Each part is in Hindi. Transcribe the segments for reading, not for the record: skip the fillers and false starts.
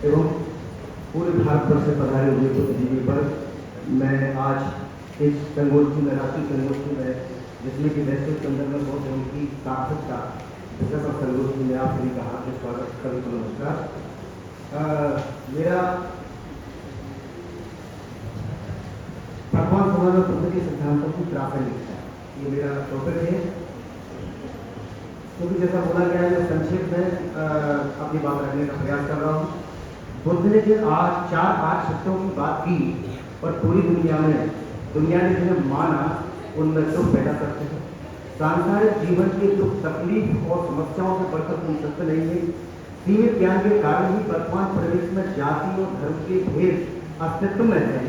एवं पूरे भारतवर्ष से पधारे हुए बुद्धिजीवी पर मैं आज इस संगोष्ठी में, राष्ट्रीय संगोष्ठी में, जिसमें कि वैश्विक संदर्भ में बहुत उनकी सार्थकता विषय पर संगोष्ठी में आप सभी का हार्दिक स्वागत, सभी को नमस्कार। मेरा भगवान समाज बुद्ध के सिद्धांतों की प्रासंगिकता, ये मेरा टॉपिक है। क्योंकि जैसा बोला गया है, मैं संक्षेप में अपनी बात रखने का प्रयास कर रहा हूँ। बुद्ध ने जो आज 4-8 सत्यों की बात की और पूरी दुनिया ने जिन्हें माना उनमें दुख पैदा करते हैं। सांसारिक जीवन के दुख, तकलीफ और समस्याओं से बढ़कर कोई सत्य नहीं है। सीमित ज्ञान के कारण ही वर्तमान परिवेश में जाति और धर्म के भेद अस्तित्व में है।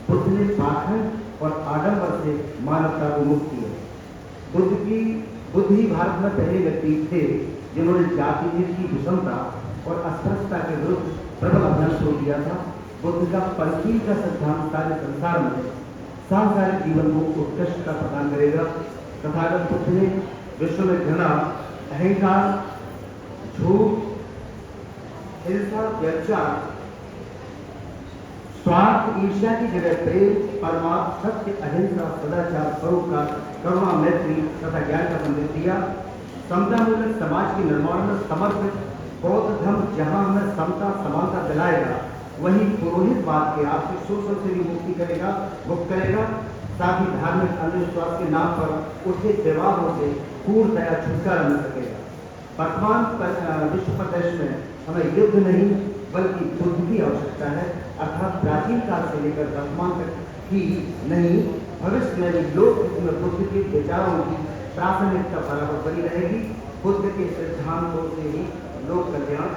बुद्ध ने पाखंड और आडंबर से मानवता को मुक्त किया। बुद्ध ही भारत में पहले व्यक्ति थे जिन्होंने जाति की विषमता और अस्पृश्यता के विरुद्ध प्रबल अभियान शुरू किया था। बुद्ध का पंचशील का सिद्धांत सारे संसार में सांसारिक जीवन को उत्कृष्टता प्रदान करेगा। तथागत बुद्ध ने विश्व में घृणा, अहंकार, झूठ, हिंसा, व्यभिचार, स्वार्थ, ईर्ष्या की जगह प्रेम, परमार्थ, सत्य, अहिंसा, सदाचार, परोपकार, करुणा, मैत्री तथा ज्ञान का संदेश दिया। समतामूलक समाज के निर्माण में समर्पित बौद्ध धर्म जहां हमें समता समानता दिलाएगा, वही पुरोहितवाद के आपके शोषण से भी मुक्त करेगा। साथ ही धार्मिक अंधविश्वास के नाम पर उठे विवादों से पूर्णतया छुटकारा मिल सकेगा। वर्तमान विश्व प्रदेश में हमें युद्ध नहीं बल्कि बुद्ध की आवश्यकता है, अर्थात प्राचीन काल से लेकर वर्तमान तक ही नहीं, भविष्य में भी लोक में बुद्ध के विचारों की प्राथमिकता बराबर बनी रहेगी। बुद्ध के सिद्धांतों से ही लोक कल्याण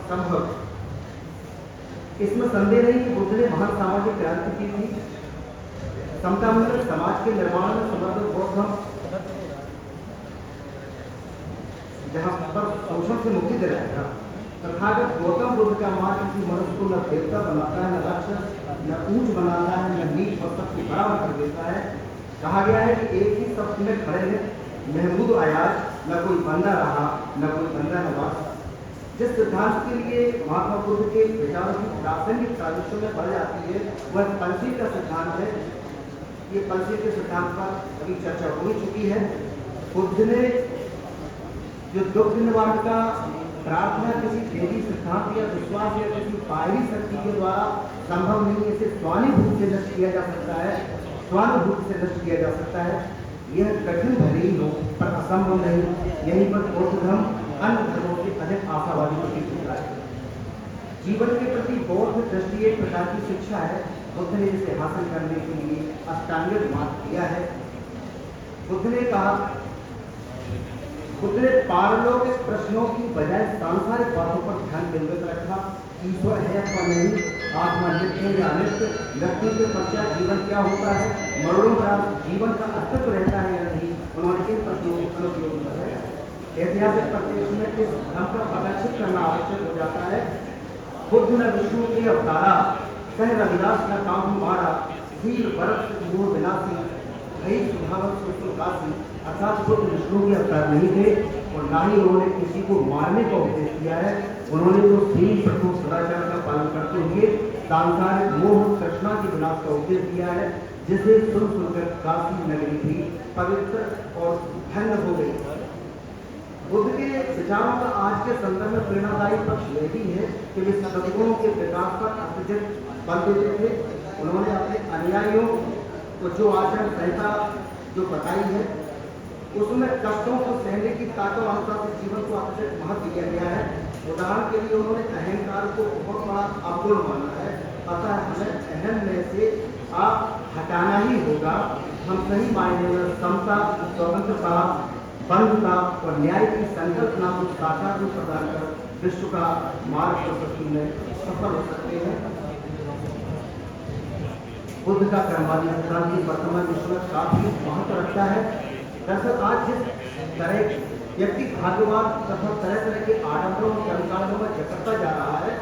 संभव। इसमें संदेह नहीं कि बुद्ध ने महान सामाजिक क्रांति की थी। समतामूलक समाज के निर्माण में समर्पित बौद्ध धर्म जहां पर शोषण से मुक्ति दिलाएगा। तथागत गौतम बुद्ध का मार्ग किसी मनुष्य को न देवता बनाता है, न राक्षस, न ऊंच बनाता है, न नीच और सबकी बराबर कर देता है। कहा गया है कि एक ही शब्द में खड़े हैं महमूद अयाज, न कोई बंदा रहा न कोई बंदा नवाज। जिस सिद्धांत के लिए महात्मा बुद्ध के विचारों की प्रासंगिक साजिशों में बढ़ जाती है वह पंचशील का सिद्धांत है। ये पंचशील के सिद्धांत पर अभी चर्चा हो चुकी है। बुद्ध ने जो दुख निवारण का प्रार्थना किसी देवी सिद्धांत या विश्वास या किसी बाहरी शक्ति के द्वारा संभव नहीं है, इसे स्वानुभूति से नष्ट किया जा सकता है, स्वानुभूति से नष्ट किया जा सकता है। यह कठिन भले ही हो पर असंभव नहीं। यहीं पर बौद्ध धर्म अन्य धर्मों से अधिक आशावादी प्रतीत होता है। जीवन के प्रति बौद्ध दृष्टि एक प्रकार की शिक्षा है। बुद्ध ने इसे हासिल करने के लिए अष्टांगिक मार्ग दिया है। बुद्ध ने पारलौकिक प्रश्नों की बजाय सांसारिक बातों पर ध्यान केंद्रित रखा। ईश्वर है अथवा नहीं, आत्मा नित्य है या अनित्य, मृत्यु के पश्चात जीवन क्या होता है, मरणोपरांत जीवन का अस्तित्व रहता है या नहीं, उन्होंने इन प्रश्नों को अनुपयोग बताया। ऐतिहासिक परिप्रेक्ष्य में इस धर्म पर प्रदर्शित करना आवश्यक हो जाता है। बुद्ध ने विष्णु के अवतारा, कह रविदास का काम मारा, शील वर्ष मोह विनाशी, भई सुधावक सुखदासी। अर्थात बुद्ध विष्णु के अवतार नहीं थे और ना ही उन्होंने किसी को मारने का उपदेश किया है। उन्होंने तो शील प्रथम सदाचार का पालन करते हुए सांसारिक मोह तृष्णा के विनाश का उपदेश दिया है, जिसे सुनकर काशी नगरी भी पवित्र और धन्य हो गई। बुद्ध के विचारों का आज के संदर्भ में प्रेरणादायी पक्ष यह भी है कि वे सद्गुणों के विकास पर अत्यधिक बल देते थे। उन्होंने अपने अनुयायियों को जो आचरण संहिता जो बताई है उसमें कष्टों को सहने की ताकत अनुसार से जीवन को अत्यधिक महत्व दिया गया है। उदाहरण के लिए उन्होंने अहंकार को बहुत बड़ा अवगुण माना है। अतः हमें अहम में से आप हटाना ही होगा। हम सही मायने में समता, स्वतंत्रता, बंधुता और न्याय की संकल्पना को साकार रूप प्रदान कर विश्व का मार्ग प्रशस्ति में सफल हो सकते हैं। बुद्ध का कर्मवादी सिद्धांत वर्तमान विश्व में काफी महत्व रखता है। दरअसल आज जिस तरह व्यक्ति भाग्यवाद तथा तरह तरह के आडंबरों और कर्मकांडों में जकड़ता जा रहा है,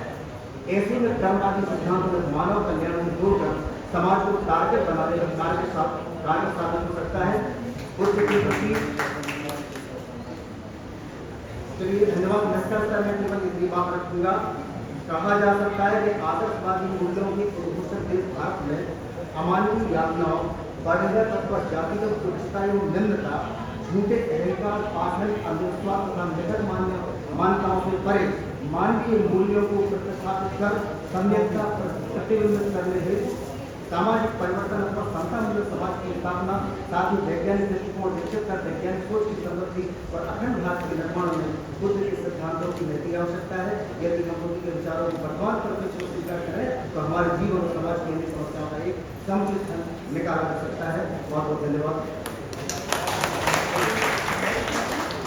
ऐसे में कर्मवादी सिद्धांतों में मानव कल्याण को जोड़कर समाज को टारगेट बनाने का कार्य साधन हो सकता है। बुद्ध के प्रति चलिए धन्यवाद। नमस्कार सर, मैं केवल इतनी बात रखूंगा कहा जा सकता है कि आदर्शवादी मूल्यों के उद्घोषक के भारत में अमानवीय यातनाओं, वर्णगत अथवा जातिगत तुच्छता एवं निम्नता, झूठे अहंकार, पाखंड, अंधविश्वास तथा निकट मान्यताओं से परे मानवीय मूल्यों को प्रतिस्थापित कर सम्यकता प्रतिबिंबित करने हेतु सामाजिक परिवर्तन अथवा समता मूल्य समाज की स्थापना, साथ ही वैज्ञानिक दृष्टिकोण विकसित कर वैज्ञानिक सोच की समृद्धि और अखंड भारत के निर्माण में बुद्ध के सिद्धांतों की नैतिक आवश्यकता है। यदि हम बुद्ध के विचारों को वर्तमान परिप्रेक्ष्य में स्वीकार करें तो हमारे जीवन और समाज की समस्याओं का एक समुचित हल निकाला जा सकता है। बहुत बहुत धन्यवाद।